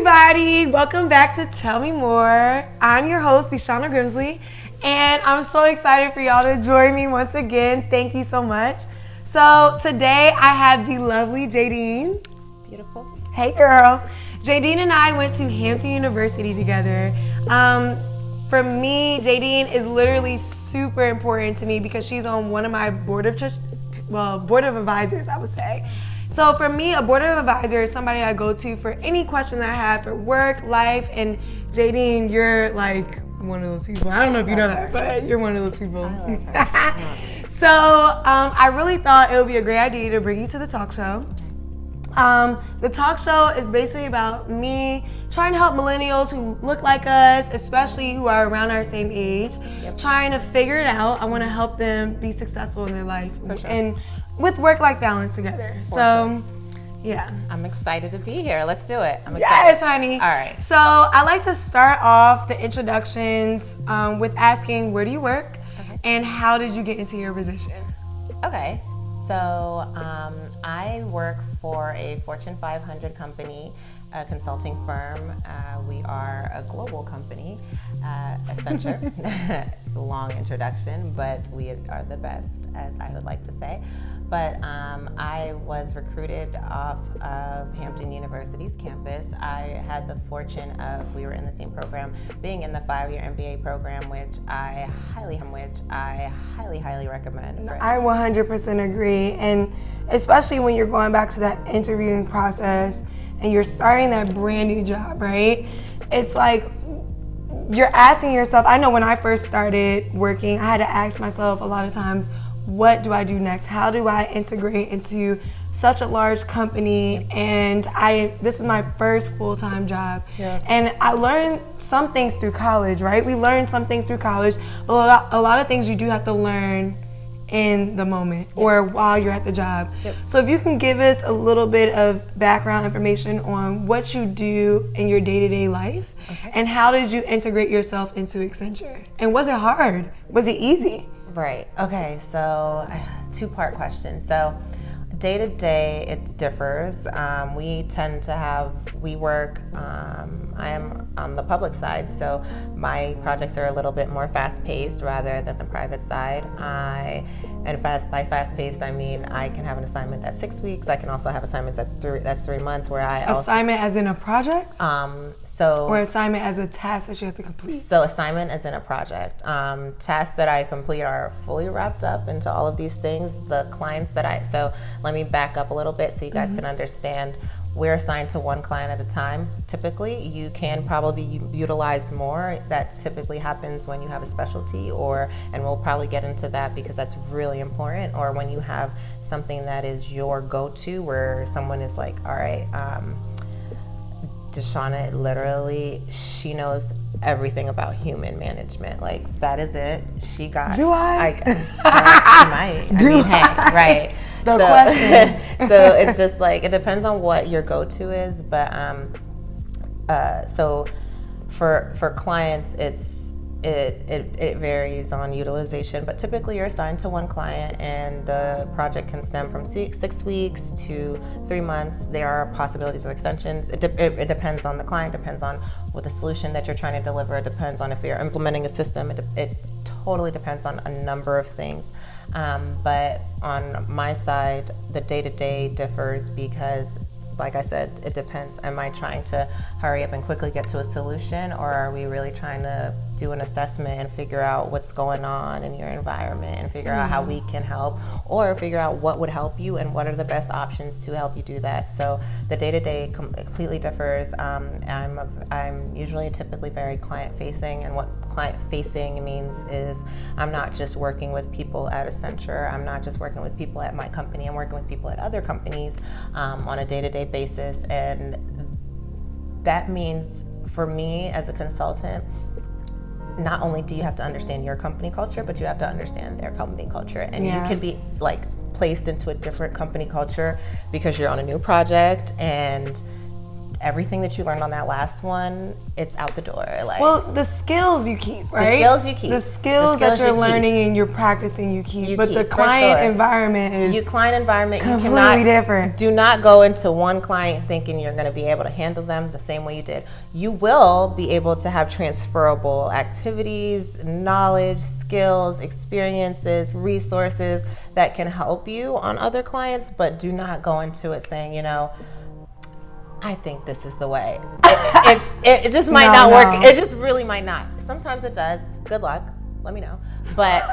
everybody, welcome back to Tell Me More. I'm your host, Deshawna Grimsley, and I'm so excited for y'all to join me once again. Thank you so much. So today I have the lovely Jadeen. Beautiful. Hey girl. Jadeen and I went to Hampton University together. For me, Jadeen is literally super important to me because she's on one of my board of advisors, I would say. So for me, a board of advisor is somebody I go to for any question that I have for work, life, and Jadeen, you're like one of those people. I don't know if you know that, but you're one of those people. So I really thought it would be a great idea to bring you to the talk show. The talk show is basically about me trying to help millennials who look like us, especially who are around our same age, trying to figure it out. I want to help them be successful in their life and with work-life balance together. Yeah. I'm excited to be here. Let's do it. I'm excited. Yes, honey. All right. So I like to start off the introductions with asking, where do you work? Okay. And how did you get into your position? Okay. So I work for a Fortune 500 company, a consulting firm. We are a global company, Accenture. Long introduction, but we are the best, as I would like to say. But I was recruited off of Hampton University's campus. I had the fortune of, we were in the same program, being in the 5-year MBA program, which I highly recommend. I 100% agree. And especially when you're going back to that interviewing process and you're starting that brand new job, right? It's like, you're asking yourself, I know when I first started working, I had to ask myself a lot of times, what do I do next? How do I integrate into such a large company? And this is my first full-time job. Yeah. And I learned some things through college, right? We learn some things through college, but a lot of things you do have to learn in the moment or while you're at the job. Yep. So if you can give us a little bit of background information on what you do in your day-to-day life, and how did you integrate yourself into Accenture? And was it hard? Was it easy? Right. Okay. So, two-part question. So, day to day, it differs. We work. I am on the public side, so my projects are a little bit more fast-paced rather than the private side. By fast-paced, I mean I can have an assignment that's 6 weeks. I can also have assignments that's 3 months where assignment as in a project. Or assignment as a task that you have to complete. So assignment as in a project. Tasks that I complete are fully wrapped up into all of these things. The clients so let me back up a little bit so you guys can understand. We're assigned to one client at a time. Typically, you can probably utilize more. That typically happens when you have a specialty, and we'll probably get into that because that's really important, or when you have something that is your go-to, where someone is like, all right, Deshawna, literally, she knows everything about human management. Like, that is it. She got... Do I? Right. Question. So it's just like, it depends on what your go-to is, but so for clients, it varies on utilization, but typically you're assigned to one client and the project can stem from 6 weeks to 3 months. There are possibilities of extensions. It depends on the client, depends on what the solution that you're trying to deliver, it depends on if you're implementing a system, it totally depends on a number of things. But on my side, the day-to-day differs because, like I said, it depends. Am I trying to hurry up and quickly get to a solution, or are we really trying to do an assessment and figure out what's going on in your environment and figure out how we can help, or figure out what would help you and what are the best options to help you do that? So the day-to-day completely differs. I'm usually typically very client-facing, and what client-facing means is I'm not just working with people at Accenture, I'm not just working with people at my company, I'm working with people at other companies on a day-to-day basis, and that means for me as a consultant, not only do you have to understand your company culture, but you have to understand their company culture, and you can be like placed into a different company culture because you're on a new project and everything that you learned on that last one, it's out the door. Like, well, the skills you keep, right? The skills you keep. The skills that you're learning and you're practicing, you keep. But the client environment is completely different. Do not go into one client thinking you're going to be able to handle them the same way you did. You will be able to have transferable activities, knowledge, skills, experiences, resources that can help you on other clients, but do not go into it saying, I think this is the way. It just might not work. It just really might not. Sometimes it does. Good luck. Let me know. But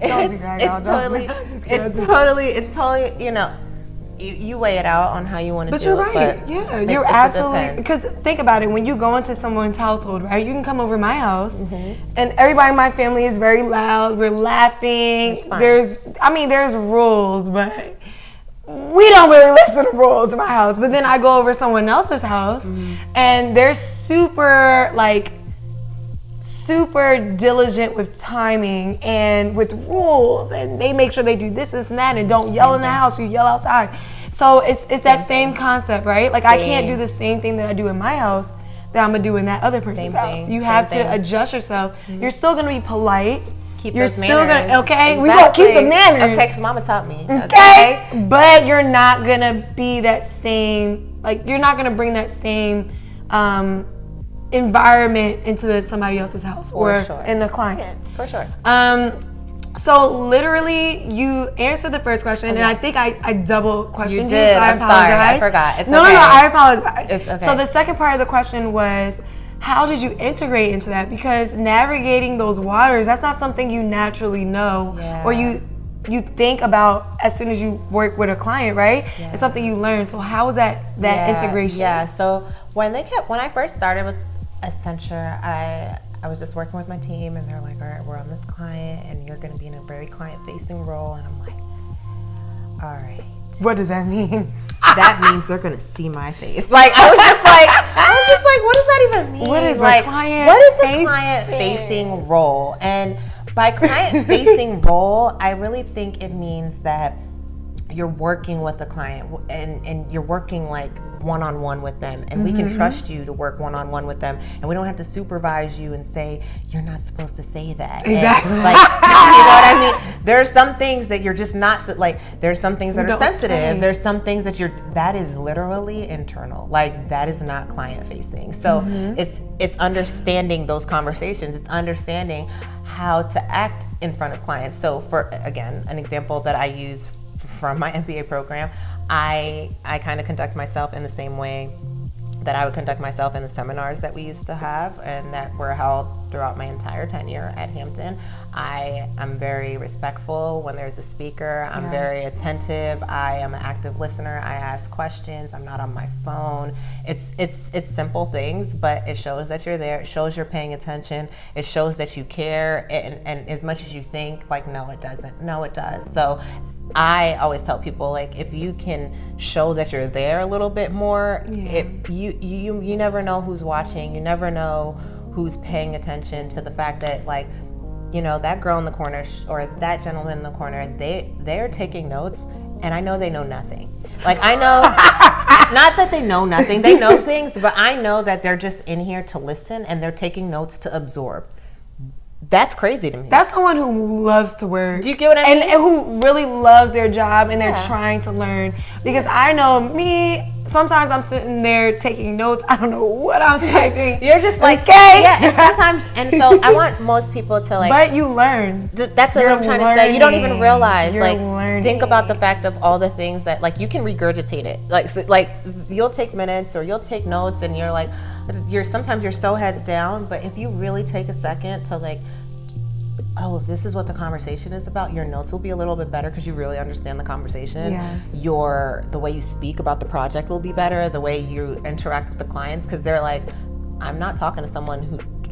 it's totally, you weigh it out on how you want to do it. But you're right. Yeah, you're absolutely, because think about it. When you go into someone's household, right? You can come over my house, and everybody in my family is very loud. We're laughing. There's rules, but we don't really listen to rules in my house. But then I go over someone else's house, and they're super diligent with timing and with rules, and they make sure they do this and that, and don't yell in the house, you yell outside. So it's that same concept, right? Like, I can't do the same thing that I do in my house that I'm gonna do in that other person's house. You have to adjust yourself. You're still gonna be polite. You're still gonna, okay? We gonna keep the manners. Okay, because mama taught me. Okay? But you're not gonna be that same, like, you're not gonna bring that same environment into somebody else's house or in a client. For sure. So literally, you answered the first question, and I think I double questioned you, so I apologize. Sorry, I forgot. It's no, okay. No, I apologize. It's okay. So the second part of the question was, how did you integrate into that? Because navigating those waters, that's not something you naturally know, or you think about as soon as you work with a client, right? It's something you learn. So how was that integration? Yeah. So when I first started with Accenture, I was just working with my team, and they're like, all right, we're on this client, and you're going to be in a very client-facing role. And I'm like, all right. What does that mean? That means they're going to see my face. Like, I was just like, what does that even mean? What is like, what is a client-facing role? And by client-facing role, I really think it means that you're working with a client, and you're working like one-on-one with them, and we can trust you to work one-on-one with them, and we don't have to supervise you and say you're not supposed to say that. Exactly. And, like, you know what I mean? There are some things that you're just not like. There's some things that are sensitive. There's some things that is literally internal. Like, that is not client-facing. So it's understanding those conversations. It's understanding how to act in front of clients. So for, again, an example that I use from my MBA program, I kind of conduct myself in the same way that I would conduct myself in the seminars that we used to have and that were held throughout my entire tenure at Hampton. I'm very respectful when there's a speaker. I'm very attentive. I am an active listener. I ask questions. I'm not on my phone. It's simple things, but it shows that you're there. It shows you're paying attention. It shows that you care. And as much as you think, like, no, it doesn't. No, it does. So I always tell people, like, if you can show that you're there a little bit more, you never know who's watching. You never know who's paying attention to the fact that, like, that girl in the corner or that gentleman in the corner, they're taking notes, and I know they know nothing. Like, I know, not that they know nothing, they know things, but I know that they're just in here to listen, and they're taking notes to absorb. That's crazy to me. That's someone who loves to work. Do you get what I mean? And who really loves their job, and they're trying to learn. Because I know me, sometimes I'm sitting there taking notes. I don't know what I'm typing. You're just like, and sometimes, and so I want most people to, like. But you learn. That's what I'm trying to say. You don't even realize. You're like, learning. Think about the fact of all the things that, like, you can regurgitate it. Like you'll take minutes or you'll take notes, and you're like, sometimes you're so heads down. But if you really take a second to, like, oh, this is what the conversation is about, your notes will be a little bit better because you really understand the conversation. Yes. The way you speak about the project will be better, the way you interact with the clients, because they're like, I'm not talking to someone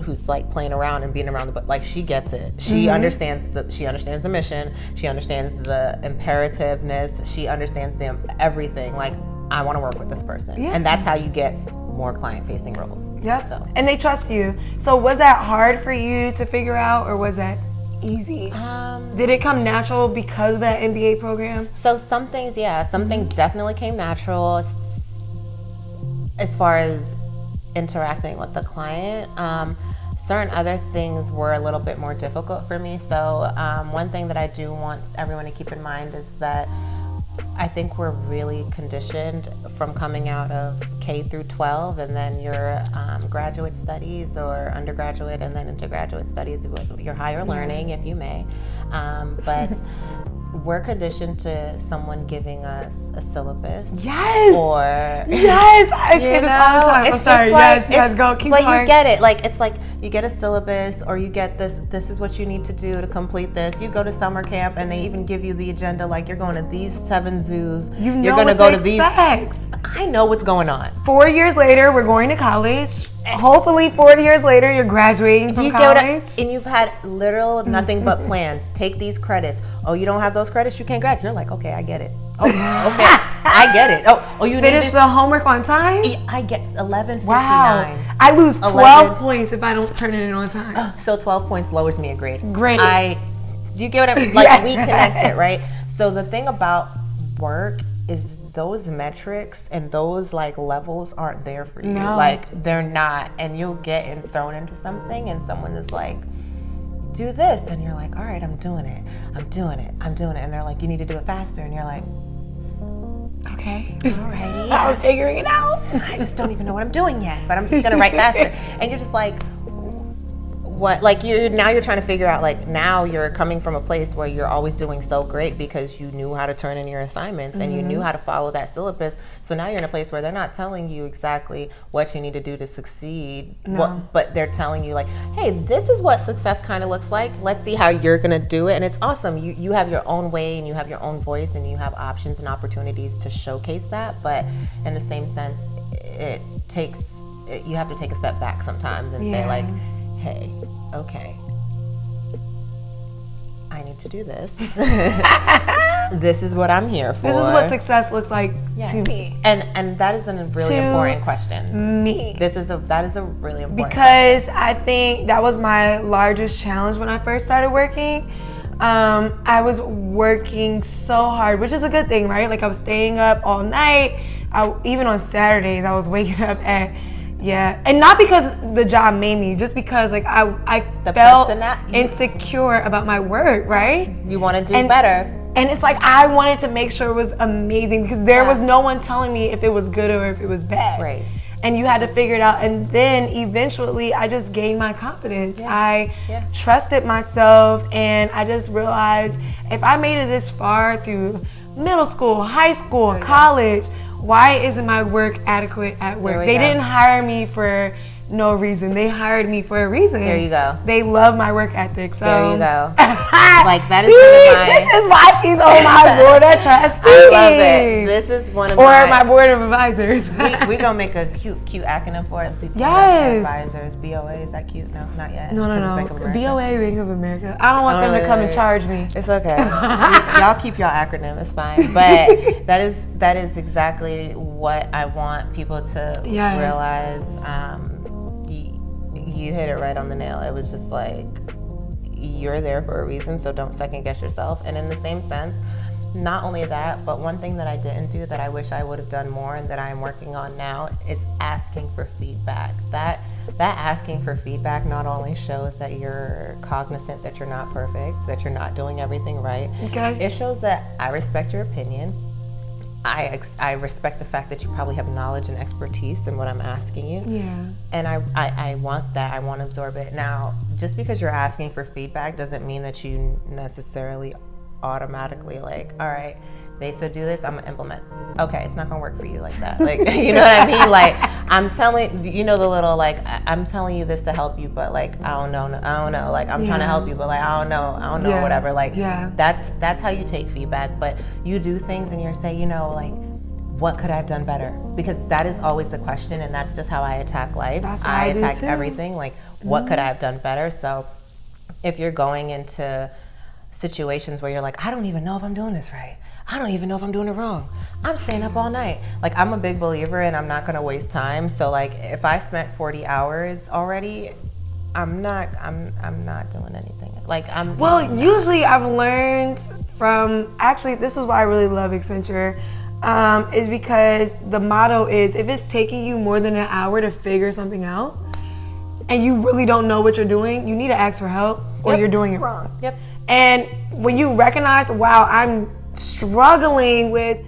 who's like playing around and being around the, like, she gets it. She understands the mission, she understands the imperativeness, she understands everything. Like, I want to work with this person. And that's how you get more client-facing roles. Yeah. So. And they trust you. So was that hard for you to figure out, or was that easy? Did it come natural because of that MBA program? So some things, some things definitely came natural. as far as interacting with the client, certain other things were a little bit more difficult for me. So one thing that I do want everyone to keep in mind is that I think we're really conditioned from coming out of K through 12 and then your graduate studies or undergraduate and then into graduate studies, your higher learning, if you may. But we're conditioned to someone giving us a syllabus. Yes. Or yes, I say this all the time. I'm sorry. Like, yes, go. Keep but going. you get it. Like it's like you get a syllabus, or you get this. This is what you need to do to complete this. You go to summer camp, and they even give you the agenda. Like you're going to these 7 zoos. You know you're going what to go to expect. these. I know what's going on. 4 years later, we're going to college. Hopefully, 4 years later, you're graduating from college. And you've had literal nothing but plans. Take these credits. Oh, you don't have those credits, you can't graduate. You're like, okay, I get it. Oh, okay, I get it. Oh, you finish the homework on time? I get 11:59. Wow. I lose 12 points if I don't turn it in on time. So 12 points lowers me a grade. Great. Do you get what I'm like? Yes. We connect it, right? So the thing about work is those metrics and those like levels aren't there for you. No. Like they're not, and you'll get thrown into something, and someone is like, do this, and you're like, all right, I'm doing it, and they're like, you need to do it faster, and you're like, okay, alrighty, I'm figuring it out. I just don't even know what I'm doing yet, but I'm just gonna write faster. And you're just like, what? Like you're trying to figure out, like now you're coming from a place where you're always doing so great because you knew how to turn in your assignments and you knew how to follow that syllabus. So now you're in a place where they're not telling you exactly what you need to do to succeed, but they're telling you like, hey, this is what success kind of looks like. Let's see how you're gonna do it. And it's awesome. You have your own way and you have your own voice and you have options and opportunities to showcase that. But in the same sense, you have to take a step back sometimes and say like, hey, okay, I need to do this. This is what I'm here for. This is what success looks like to me. And that is a really important question. Me. That is a really important because question. I think that was my largest challenge when I first started working. I was working so hard, which is a good thing, right? Like I was staying up all night. Even on Saturdays, I was waking up at and not because the job made me, just because like I felt insecure about my work, right? You want to do better. And it's like I wanted to make sure it was amazing because there was no one telling me if it was good or if it was bad. Right. And you had to figure it out. And then eventually I just gained my confidence. I trusted myself and I just realized if I made it this far through middle school, high school, college, why isn't my work adequate at work? They didn't hire me for no reason. They hired me for a reason. There you go. They love my work ethic. So there you go. Like that is this is why she's on my board of trustees. I love it. This is one of my board of advisors. we gonna make a cute acronym for it. Yes. Advisors. BOA, is that cute? No, not yet. No. BOA, Bank of America. I don't want them to come and charge me. It's okay. Y'all keep y'all acronym. It's fine. But that is exactly what I want people to realize. You hit it right on the nail. It was just like, you're there for a reason, so don't second guess yourself. And in the same sense, not only that, but one thing that I didn't do that I wish I would have done more and that I'm working on now is asking for feedback. That asking for feedback not only shows that you're cognizant that you're not perfect, that you're not doing everything right. Okay. It shows that I respect your opinion. I respect the fact that you probably have knowledge and expertise in what I'm asking you. Yeah. And I want that. I want to absorb it. Now, just because you're asking for feedback doesn't mean that you necessarily automatically like, all right, they said do this, I'm gonna implement. Okay, it's not gonna work for you like that. Like, you know what I mean? Like, I'm telling you know the little like I'm telling you this to help you, but like I don't know. Like I'm trying to help you, but like I don't know, whatever. Like that's how you take feedback. But you do things and you're saying, you know, like, what could I have done better? Because that is always the question, and that's just how I attack life. That's how I attack everything. Like, what could I have done better? So if you're going into situations where you're like, I don't even know if I'm doing this right. I don't even know if I'm doing it wrong. I'm staying up all night. Like, I'm a big believer and I'm not gonna waste time. So like, if I spent 40 hours already, I'm not doing anything. Like Well, usually I've learned from, actually, this is why I really love Accenture. is because the motto is, if it's taking you more than an hour to figure something out and you really don't know what you're doing, you need to ask for help or you're doing it wrong. Yep. And when you recognize, wow, I'm struggling with